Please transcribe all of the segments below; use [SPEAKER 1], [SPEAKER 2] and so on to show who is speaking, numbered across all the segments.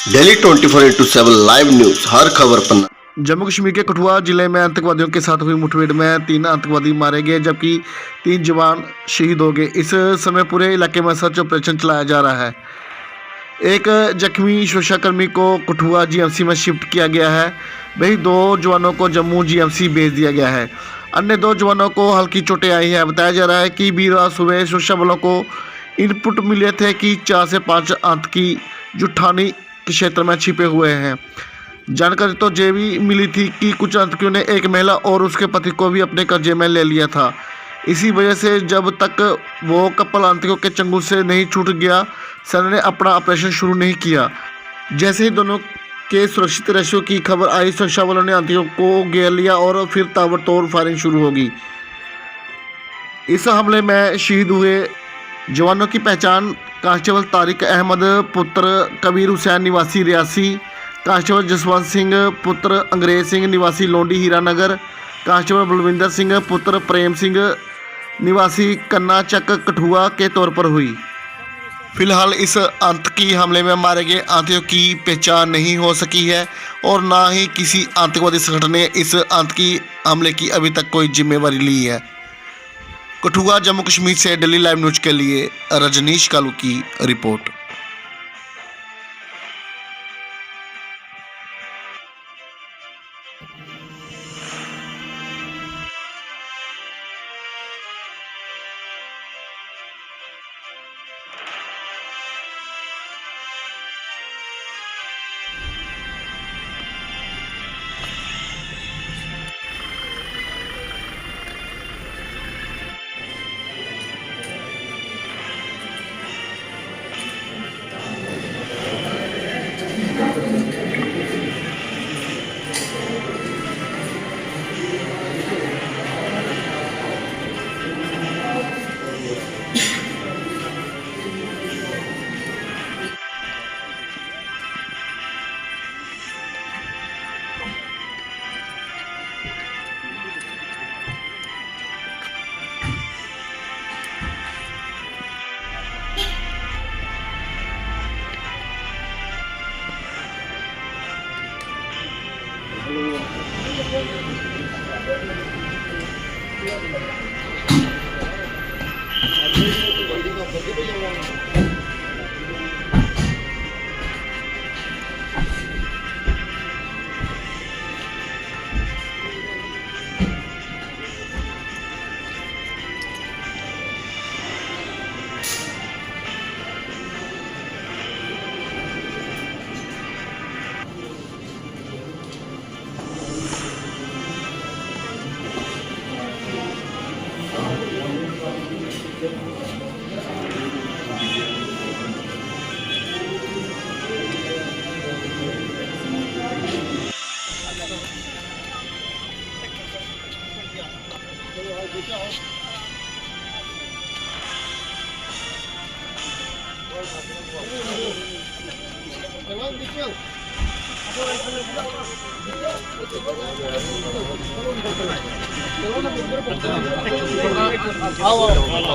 [SPEAKER 1] Daily 24/7 live news, हर खबर पन्ना।
[SPEAKER 2] जम्मू कश्मीर के कठुआ जिले में आतंकवादियों के साथ हुई मुठभेड़ में 3 आतंकवादी मारे गए जबकि 3 जवान शहीद हो गए। इस समय पूरे इलाके में सर्च ऑपरेशन चलाया जा रहा है। एक जख्मी सुरक्षाकर्मी को कठुआ जीएमसी में शिफ्ट किया गया है, वहीं 2 जवानों को जम्मू जीएमसी भेज दिया गया है। अन्य 2 जवानों को हल्की चोटें आई हैं। बताया जा रहा है कि वीरवार सुबह सुरक्षा बलों को इनपुट मिले थे कि 4 से 5 आतंकी जुठानी के क्षेत्र में छिपे हुए हैं। जानकारी तो ये भी मिली थी कि कुछ आतंकियों ने एक महिला और उसके पति को भी अपने कब्जे में ले लिया था। इसी वजह से जब तक वो कपल आतंकियों के चंगुल से नहीं छूट गया, सेना ने अपना ऑपरेशन शुरू नहीं किया। जैसे ही दोनों के सुरक्षित रहने की खबर आई, सुरक्षा बलों ने आतंकियों को घेर लिया और फिर ताबड़तोड़ फायरिंग शुरू होगी। इस हमले में शहीद हुए जवानों की पहचान कांस्टेबल तारिक अहमद पुत्र कबीर हुसैन निवासी रियासी, कांस्टेबल जसवंत सिंह पुत्र अंग्रेज सिंह निवासी लोंडी हीरानगर, कांस्टेबल बलविंदर सिंह पुत्र प्रेम सिंह निवासी कन्ना चक कठुआ के तौर पर हुई। फिलहाल इस आतंकी हमले में मारे गए आतंकियों की पहचान नहीं हो सकी है और ना ही किसी आतंकवादी संगठन ने इस आतंकी हमले की अभी तक कोई जिम्मेवारी ली है। कठुआ जम्मू कश्मीर से डेली लाइव न्यूज के लिए रजनीश कालू की रिपोर्ट।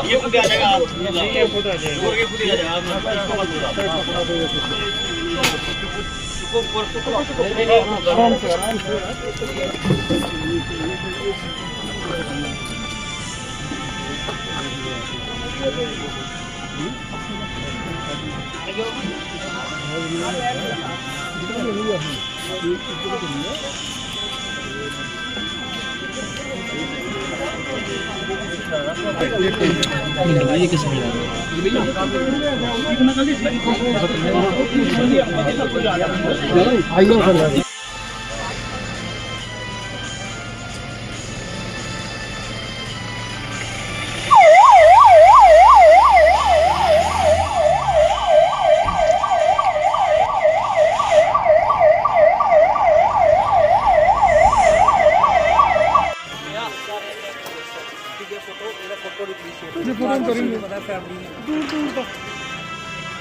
[SPEAKER 3] ये खुद आ जाएगा, ये खुद आ जाएगा, ये खुद आ जाएगा। आराम से आराम से।
[SPEAKER 4] ये किस में आइए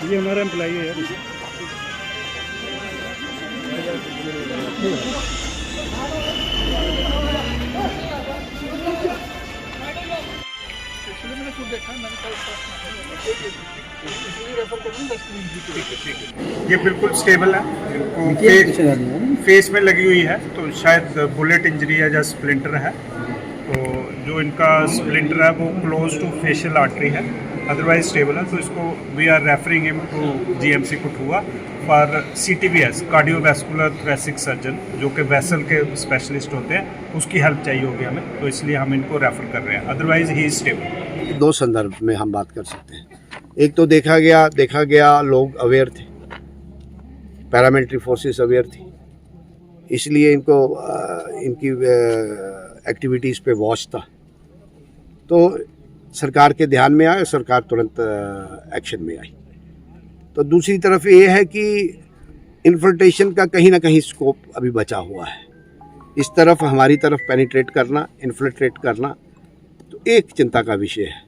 [SPEAKER 3] ये हमारा एम्प्लॉई है यार।
[SPEAKER 5] ये बिल्कुल स्टेबल है। इनको फेस में लगी हुई है तो शायद बुलेट इंजरी है या स्प्लिंटर है। तो जो इनका स्प्लिंटर है वो क्लोज टू फेशियल आर्टरी है, अदरवाइज स्टेबल है। तो इसको we are referring him to GMC Kathua for CTVS cardiovascular thoracic surgeon, जो कि वेसल के स्पेशलिस्ट होते हैं, उसकी हेल्प चाहिए होगी हमें, तो इसलिए हम इनको रेफर कर रहे हैं, अदरवाइज ही इज स्टेबल।
[SPEAKER 6] दो संदर्भ में हम बात कर सकते हैं। एक तो देखा गया लोग अवेयर थे, पैरामिलिट्री फोर्सेस अवेयर थी, इसलिए इनको इनकी एक्टिविटीज़ पे वॉच था, तो सरकार के ध्यान में आया, सरकार तुरंत एक्शन में आई। तो दूसरी तरफ ये है कि इन्फिल्ट्रेशन का कहीं ना कहीं स्कोप अभी बचा हुआ है। इस तरफ हमारी तरफ पेनिट्रेट करना, इन्फिल्ट्रेट करना तो एक चिंता का विषय है,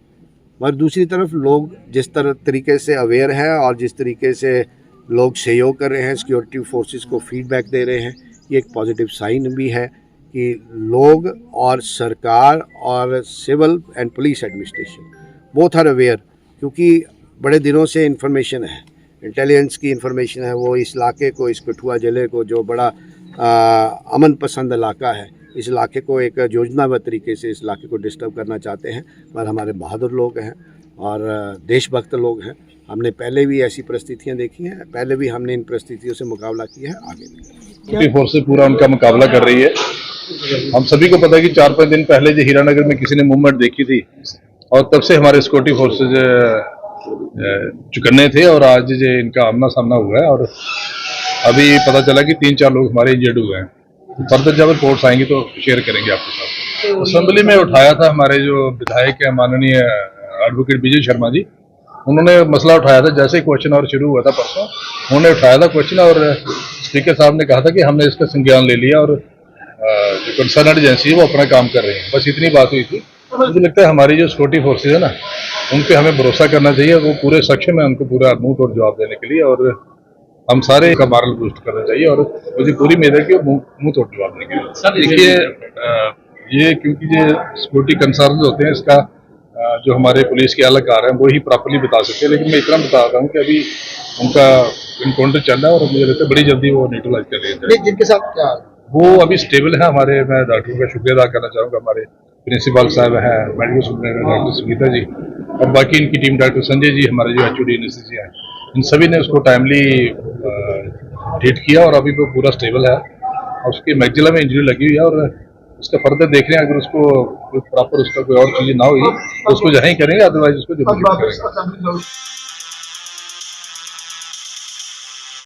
[SPEAKER 6] मगर दूसरी तरफ लोग जिस तरीके से अवेयर हैं और जिस तरीके से लोग सहयोग कर रहे हैं, सिक्योरिटी फोर्सेस को फीडबैक दे रहे हैं, ये एक पॉजिटिव साइन भी है कि लोग और सरकार और civil and police administration both are aware, क्योंकि बड़े दिनों से इन्फॉर्मेशन है, इंटेलिजेंस की इन्फॉर्मेशन है, वो इस इलाके को, इस कठुआ ज़िले को, जो बड़ा अमन पसंद इलाका है, इस इलाके को एक योजनाबद्ध तरीके से इस इलाके को डिस्टर्ब करना चाहते हैं। पर हमारे बहादुर लोग हैं और देशभक्त लोग हैं। हमने पहले भी ऐसी परिस्थितियां देखी हैं, पहले भी हमने इन परिस्थितियों से मुकाबला किया है, आगे भी
[SPEAKER 7] फोर्स से पूरा उनका मुकाबला कर रही है। हम सभी को पता है कि 4-5 दिन पहले जो हीरानगर में किसी ने मूवमेंट देखी थी और तब से हमारे सिक्योरिटी फोर्सेज चुकन्ने थे और आज जो इनका आमना सामना हुआ है और अभी पता चला कि 3-4 लोग हमारे इंजर्ड हुए हैं। फर्दर जब रिपोर्ट्स आएंगी तो शेयर करेंगे आपके साथ। असेंबली में उठाया था हमारे जो विधायक है माननीय एडवोकेट विजय शर्मा जी, उन्होंने मसला उठाया था, जैसे क्वेश्चन और शुरू हुआ था परसों, उन्होंने उठाया था क्वेश्चन और स्पीकर साहब ने कहा था कि हमने इसका संज्ञान ले लिया और जो कंसर्न एजेंसी है वो अपना काम कर रही है। बस इतनी बात हुई थी। मुझे लगता है हमारी जो सिक्योरिटी फोर्सेज है ना, उन पर हमें भरोसा करना चाहिए, वो पूरे सक्षम है उनको पूरा मुंह तोड़ जवाब देने के लिए, और हम सारे का मॉरल बूस्ट करना चाहिए और मुझे पूरी उम्मीद है कि वो मुंह तोड़ जवाब देंगे। देखिए ये क्योंकि ये सिक्योरिटी कंसर्न होते हैं, इसका जो हमारे पुलिस के अलग कार हैं वो ही प्रॉपर्ली बता सकते हैं, लेकिन मैं इतना बता रहा हूँ कि अभी उनका इनकाउंटर चल रहा है और मुझे लगता है बड़ी जल्दी वो न्यूट्रलाइज कर रहे हैं।
[SPEAKER 6] जिनके साथ क्या
[SPEAKER 7] वो अभी स्टेबल है हमारे। मैं डॉक्टरों का शुक्रिया अदा करना चाहूँगा, हमारे प्रिंसिपल साहब हैं, मेडिकल सुपरिटेंडेंट डॉक्टर संगीता जी और बाकी इनकी टीम, डॉक्टर संजय जी हमारे जो HOD एनेस्थीसिया हैं, इन सभी ने उसको टाइमली ट्रीट किया और अभी वो पूरा स्टेबल है और उसके मैक्सिला में इंजरी लगी हुई है और उसका फर्दर देख रहे हैं। अगर उसको प्रॉपर उसका कोई और चीज़ ना हुई तो उसको जहाँ ही करेंगे, अदरवाइज उसको जरूर करेंगे।